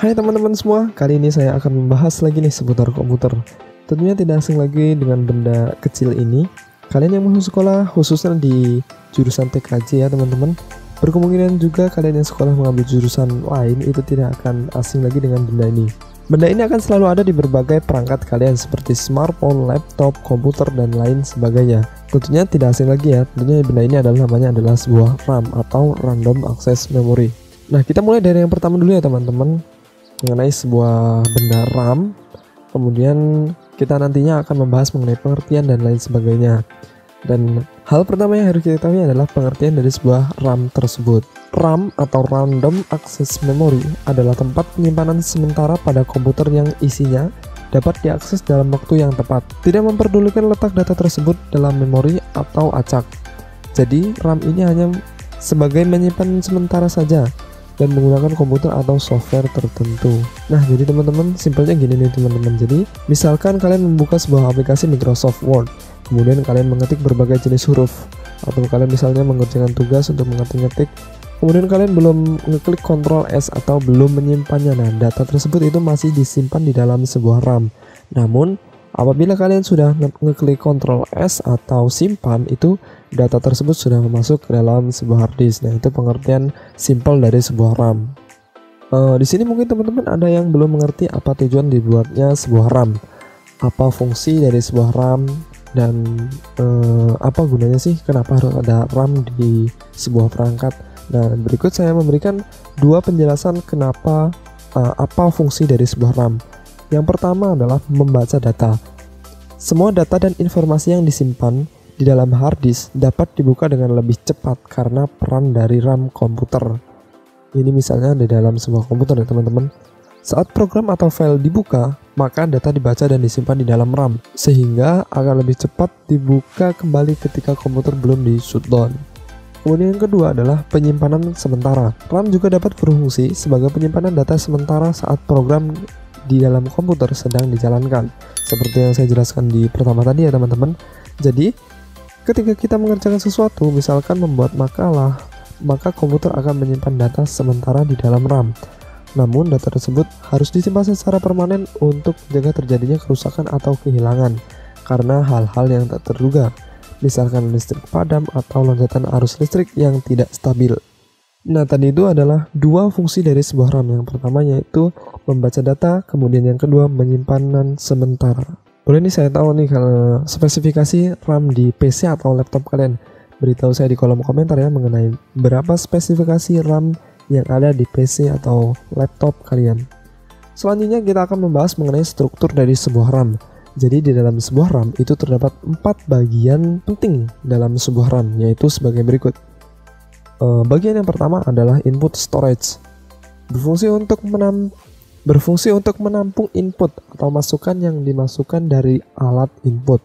Hai teman-teman semua, kali ini saya akan membahas lagi nih seputar komputer. Tentunya tidak asing lagi dengan benda kecil ini. Kalian yang mau sekolah khususnya di jurusan TKJ ya teman-teman, berkemungkinan juga kalian yang sekolah mengambil jurusan lain itu tidak akan asing lagi dengan benda ini. Benda ini akan selalu ada di berbagai perangkat kalian seperti smartphone, laptop, komputer, dan lain sebagainya. Tentunya tidak asing lagi ya, tentunya benda ini namanya adalah sebuah RAM atau Random Access Memory. Nah, kita mulai dari yang pertama dulu ya teman-teman, mengenai sebuah benda RAM. Kemudian kita nantinya akan membahas mengenai pengertian dan lain sebagainya. Dan hal pertama yang harus kita ketahui adalah pengertian dari sebuah RAM tersebut. RAM atau Random Access Memory adalah tempat penyimpanan sementara pada komputer yang isinya dapat diakses dalam waktu yang tepat, tidak memperdulikan letak data tersebut dalam memori atau acak. Jadi RAM ini hanya sebagai menyimpan sementara saja dan menggunakan komputer atau software tertentu. Nah, jadi teman-teman, simpelnya gini nih teman-teman. Jadi, misalkan kalian membuka sebuah aplikasi Microsoft Word, kemudian kalian mengetik berbagai jenis huruf, atau kalian misalnya mengerjakan tugas untuk mengetik-ngetik, kemudian kalian belum ngeklik Ctrl S atau belum menyimpannya. Nah, data tersebut itu masih disimpan di dalam sebuah RAM. Namun, apabila kalian sudah ngeklik Ctrl S atau simpan, itu data tersebut sudah masuk ke dalam sebuah hard disk. Nah, itu pengertian simpel dari sebuah RAM. Di sini mungkin teman-teman ada yang belum mengerti apa tujuan dibuatnya sebuah RAM, apa fungsi dari sebuah RAM, dan apa gunanya sih, kenapa harus ada RAM di sebuah perangkat. Nah, berikut saya memberikan dua penjelasan kenapa apa fungsi dari sebuah RAM. Yang pertama adalah membaca data. Semua data dan informasi yang disimpan di dalam hard disk dapat dibuka dengan lebih cepat karena peran dari RAM komputer. Ini misalnya di dalam sebuah komputer ya teman-teman. Saat program atau file dibuka, maka data dibaca dan disimpan di dalam RAM, sehingga akan lebih cepat dibuka kembali ketika komputer belum di shutdown. Kemudian yang kedua adalah penyimpanan sementara. RAM juga dapat berfungsi sebagai penyimpanan data sementara saat program di dalam komputer sedang dijalankan. Seperti yang saya jelaskan di pertama tadi ya teman-teman. Jadi, ketika kita mengerjakan sesuatu, misalkan membuat makalah, maka komputer akan menyimpan data sementara di dalam RAM. Namun, data tersebut harus disimpan secara permanen untuk menjaga terjadinya kerusakan atau kehilangan karena hal-hal yang tak terduga. Misalkan listrik padam atau lonjakan arus listrik yang tidak stabil. Nah, tadi itu adalah dua fungsi dari sebuah RAM. Yang pertama yaitu membaca data, kemudian yang kedua penyimpanan sementara. Boleh nih saya tahu nih kalau spesifikasi RAM di PC atau laptop kalian. Beritahu saya di kolom komentar ya mengenai berapa spesifikasi RAM yang ada di PC atau laptop kalian. Selanjutnya kita akan membahas mengenai struktur dari sebuah RAM. Jadi di dalam sebuah RAM itu terdapat 4 bagian penting dalam sebuah RAM, yaitu sebagai berikut. Bagian yang pertama adalah input storage. Berfungsi untuk menampung input atau masukan yang dimasukkan dari alat input.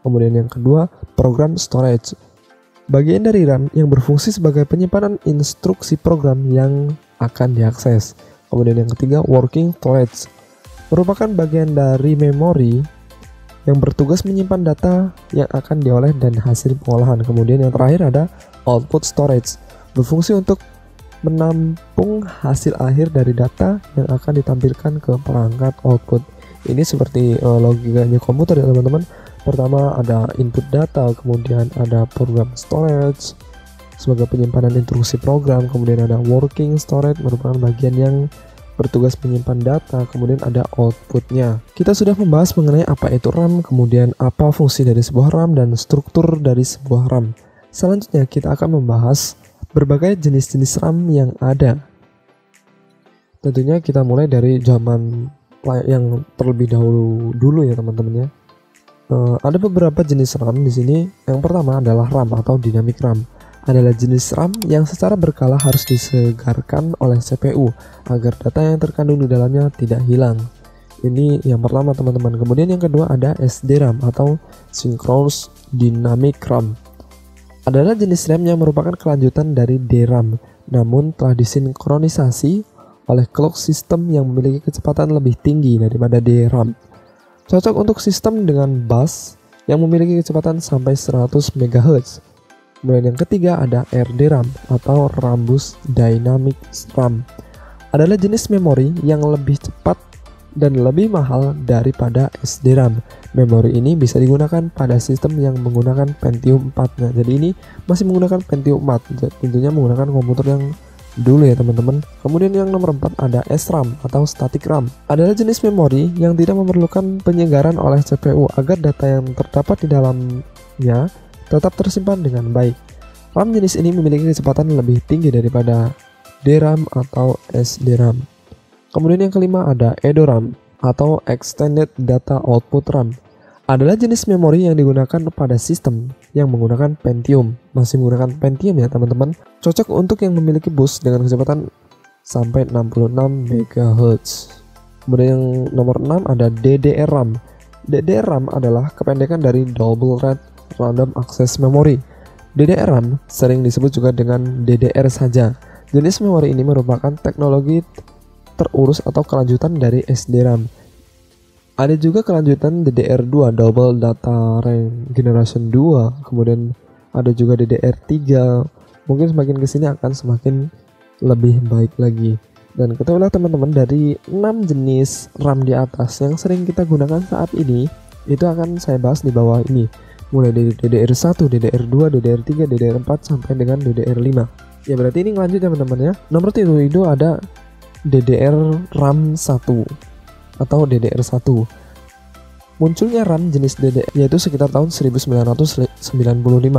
Kemudian yang kedua, program storage. Bagian dari RAM yang berfungsi sebagai penyimpanan instruksi program yang akan diakses. Kemudian yang ketiga, working storage. Merupakan bagian dari memori yang bertugas menyimpan data yang akan diolah dan hasil pengolahan. Kemudian yang terakhir ada output storage, berfungsi untuk menampung hasil akhir dari data yang akan ditampilkan ke perangkat output. Ini seperti logikanya komputer ya teman-teman. Pertama ada input data, kemudian ada program storage sebagai penyimpanan instruksi program, kemudian ada working storage merupakan bagian yang bertugas menyimpan data, kemudian ada outputnya. Kita sudah membahas mengenai apa itu RAM, kemudian apa fungsi dari sebuah RAM dan struktur dari sebuah RAM. Selanjutnya kita akan membahas berbagai jenis-jenis RAM yang ada. Tentunya kita mulai dari zaman yang terlebih dulu ya teman-teman ya. Ada beberapa jenis RAM di sini. Yang pertama adalah RAM atau dynamic RAM. Adalah jenis RAM yang secara berkala harus disegarkan oleh CPU agar data yang terkandung di dalamnya tidak hilang. Ini yang pertama teman-teman. Kemudian yang kedua ada SDRAM atau Synchronous Dynamic RAM. Adalah jenis RAM yang merupakan kelanjutan dari DRAM, namun telah disinkronisasi oleh clock system yang memiliki kecepatan lebih tinggi daripada DRAM. Cocok untuk sistem dengan bus yang memiliki kecepatan sampai 100 MHz. Kemudian yang ketiga ada RDRAM atau Rambus Dynamic RAM. adalah jenis memori yang lebih cepat dan lebih mahal daripada SD RAM. Memori ini bisa digunakan pada sistem yang menggunakan Pentium 4. Nah, jadi ini masih menggunakan Pentium 4, tentunya menggunakan komputer yang dulu ya teman-teman. Kemudian yang nomor 4 ada SRAM atau Static RAM. Adalah jenis memori yang tidak memerlukan penyegaran oleh CPU agar data yang terdapat di dalamnya tetap tersimpan dengan baik. RAM jenis ini memiliki kecepatan lebih tinggi daripada DRAM atau SDRAM. Kemudian yang kelima ada EDORAM atau Extended Data Output RAM. Adalah jenis memori yang digunakan pada sistem yang menggunakan Pentium. Masih menggunakan Pentium ya teman-teman. Cocok untuk yang memiliki bus dengan kecepatan sampai 66 MHz. Kemudian yang nomor 6 ada DDR-RAM. DDR-RAM adalah kependekan dari Double Rate Random Access Memory. DDR-RAM sering disebut juga dengan DDR saja. Jenis memori ini merupakan teknologi terurus atau kelanjutan dari SDRAM. Ada juga kelanjutan DDR2 Double Data Rate Generation 2, kemudian ada juga DDR3. Mungkin semakin kesini akan semakin lebih baik lagi. Dan ketahuilah teman-teman, dari 6 jenis RAM di atas yang sering kita gunakan saat ini, itu akan saya bahas di bawah ini. Mulai dari DDR1, DDR2, DDR3, DDR4 sampai dengan DDR5. Ya berarti ini lanjut ya teman-teman ya. Nomor 7 itu ada DDR RAM 1 atau DDR1. Munculnya RAM jenis DDR yaitu sekitar tahun 1995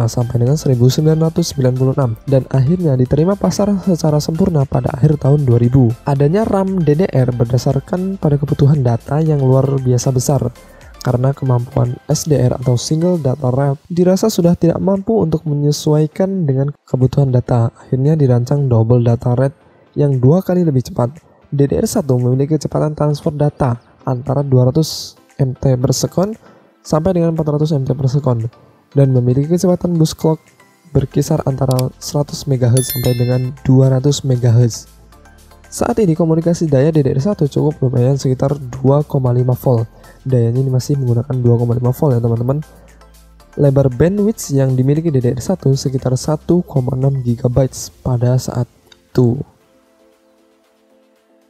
sampai dengan 1996 dan akhirnya diterima pasar secara sempurna pada akhir tahun 2000. Adanya RAM DDR berdasarkan pada kebutuhan data yang luar biasa besar karena kemampuan SDR atau Single Data Rate dirasa sudah tidak mampu untuk menyesuaikan dengan kebutuhan data. Akhirnya dirancang Double Data Rate yang 2 kali lebih cepat. DDR1 memiliki kecepatan transfer data antara 200 MT per sekon sampai dengan 400 MT per sekon dan memiliki kecepatan bus clock berkisar antara 100 MHz sampai dengan 200 MHz. Saat ini komunikasi daya DDR1 cukup lumayan sekitar 2,5 volt. Dayanya ini masih menggunakan 2,5 volt ya teman-teman. Lebar bandwidth yang dimiliki DDR1 sekitar 1,6 GB pada saat itu.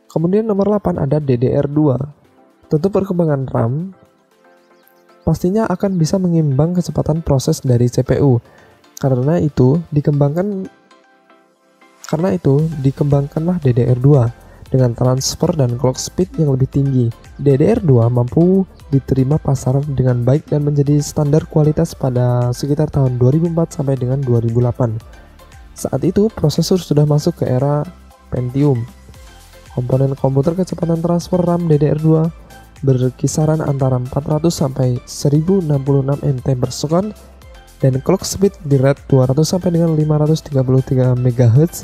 Kemudian nomor 8 ada DDR2. Tentu perkembangan RAM pastinya akan bisa mengimbang kecepatan proses dari CPU. Karena itu dikembangkanlah DDR2 dengan transfer dan clock speed yang lebih tinggi. DDR2 mampu diterima pasar dengan baik dan menjadi standar kualitas pada sekitar tahun 2004 sampai dengan 2008. Saat itu prosesor sudah masuk ke era Pentium. Komponen komputer kecepatan transfer RAM DDR2 berkisaran antara 400 sampai 1066 MT per sekon dan clock speed di rate 200 sampai dengan 533 MHz.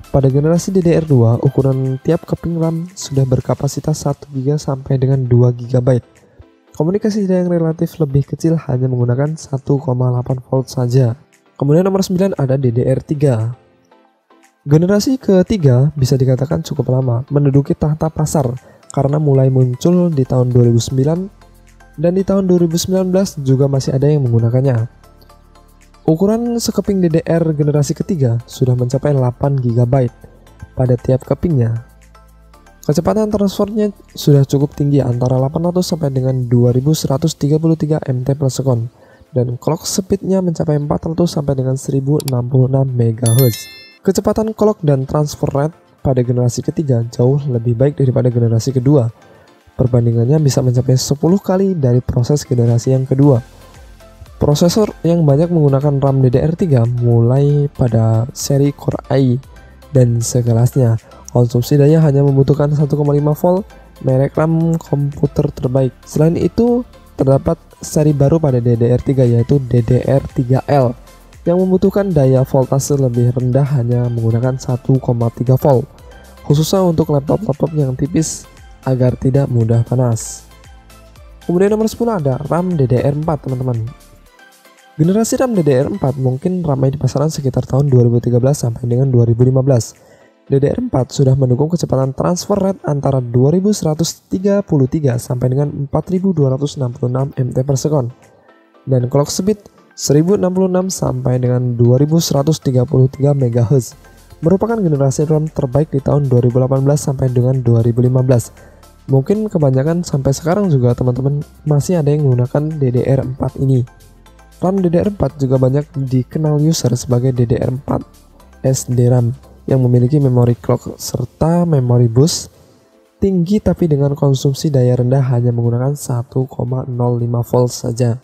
Pada generasi DDR2, ukuran tiap keping RAM sudah berkapasitas 1 GB sampai dengan 2 GB. Komunikasi yang relatif lebih kecil hanya menggunakan 1,8 volt saja. Kemudian nomor 9 ada DDR3. Generasi ketiga bisa dikatakan cukup lama, menduduki tahta pasar karena mulai muncul di tahun 2009 dan di tahun 2019 juga masih ada yang menggunakannya. Ukuran sekeping DDR generasi ketiga sudah mencapai 8 GB pada tiap kepingnya. Kecepatan transfernya sudah cukup tinggi antara 800 sampai dengan 2133 MT per sekon dan clock speednya mencapai 400 sampai dengan 1066 MHz. Kecepatan clock dan transfer rate pada generasi ketiga jauh lebih baik daripada generasi kedua. Perbandingannya bisa mencapai 10 kali dari proses generasi yang kedua. Prosesor yang banyak menggunakan RAM DDR3 mulai pada seri Core i dan sekelasnya. Konsumsi daya hanya membutuhkan 1,5 volt, merek RAM komputer terbaik. Selain itu, terdapat seri baru pada DDR3 yaitu DDR3L yang membutuhkan daya voltase lebih rendah hanya menggunakan 1,3 volt, khususnya untuk laptop-laptop yang tipis agar tidak mudah panas. Kemudian nomor 10 ada RAM DDR4 teman-teman. Generasi RAM DDR4 mungkin ramai di pasaran sekitar tahun 2013 sampai dengan 2015. DDR4 sudah mendukung kecepatan transfer rate antara 2133 sampai dengan 4266 MT per sekon dan clock speed 1066 sampai dengan 2133 MHz. merupakan generasi RAM terbaik di tahun 2018 sampai dengan 2015. Mungkin kebanyakan sampai sekarang juga teman-teman masih ada yang menggunakan DDR4 ini. RAM DDR4 juga banyak dikenal user sebagai DDR4 SDRAM yang memiliki memori clock serta memori bus tinggi tapi dengan konsumsi daya rendah hanya menggunakan 1,05 volt saja.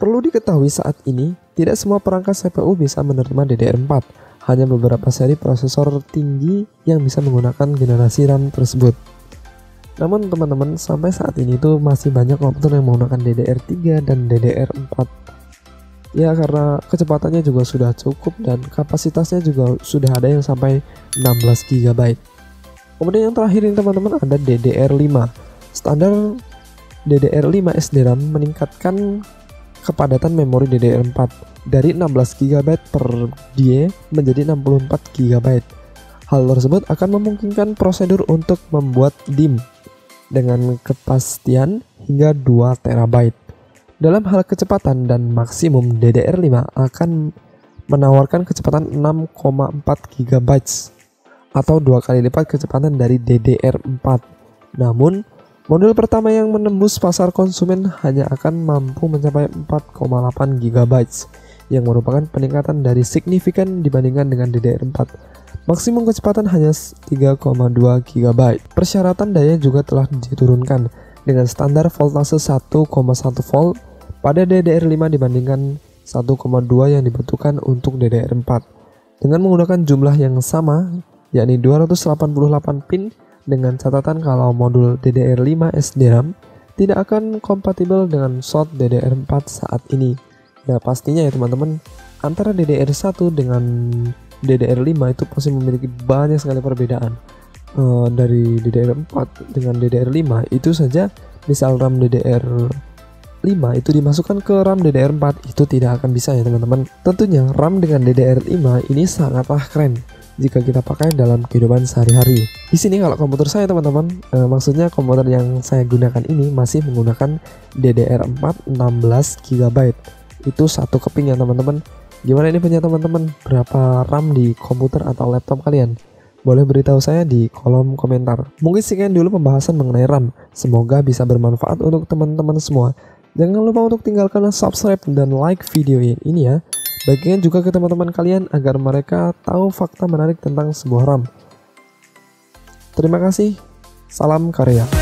Perlu diketahui saat ini, tidak semua perangkat CPU bisa menerima DDR4. Hanya beberapa seri prosesor tinggi yang bisa menggunakan generasi RAM tersebut. Namun teman-teman, sampai saat ini tuh masih banyak komputer yang menggunakan DDR3 dan DDR4. Ya karena kecepatannya juga sudah cukup dan kapasitasnya juga sudah ada yang sampai 16 GB. Kemudian yang terakhir ini teman-teman ada DDR5. Standar DDR5 SDRAM meningkatkan kepadatan memori DDR4 dari 16 GB per die menjadi 64 GB. Hal tersebut akan memungkinkan prosedur untuk membuat DIMM dengan kepastian hingga 2 TB. Dalam hal kecepatan dan maksimum, DDR5 akan menawarkan kecepatan 6,4 GB atau 2 kali lipat kecepatan dari DDR4. Namun, model pertama yang menembus pasar konsumen hanya akan mampu mencapai 4,8 GB yang merupakan peningkatan dari signifikan dibandingkan dengan DDR4. Maksimum kecepatan hanya 3,2 GB. Persyaratan daya juga telah diturunkan dengan standar voltase 1,1 volt pada DDR5 dibandingkan 1,2 yang dibutuhkan untuk DDR4. Dengan menggunakan jumlah yang sama, yakni 288 pin, dengan catatan kalau modul DDR5 SDRAM tidak akan kompatibel dengan slot DDR4 saat ini. Ya pastinya ya teman-teman, antara DDR1 dengan DDR5 itu pasti memiliki banyak sekali perbedaan. Dari DDR4 dengan DDR5 itu saja, misal RAM DDR5 itu dimasukkan ke RAM DDR4 itu tidak akan bisa ya teman-teman. Tentunya RAM dengan DDR5 ini sangatlah keren jika kita pakai dalam kehidupan sehari-hari. Di sini kalau komputer saya teman-teman, maksudnya komputer yang saya gunakan ini masih menggunakan DDR4 16 GB. Itu satu keping ya teman-teman. Gimana ini punya teman-teman? Berapa RAM di komputer atau laptop kalian? Boleh beritahu saya di kolom komentar. Mungkin sekian dulu pembahasan mengenai RAM. Semoga bisa bermanfaat untuk teman-teman semua. Jangan lupa untuk tinggalkan subscribe dan like video ini ya. Bagikan juga ke teman-teman kalian agar mereka tahu fakta menarik tentang sebuah RAM. Terima kasih. Salam karya.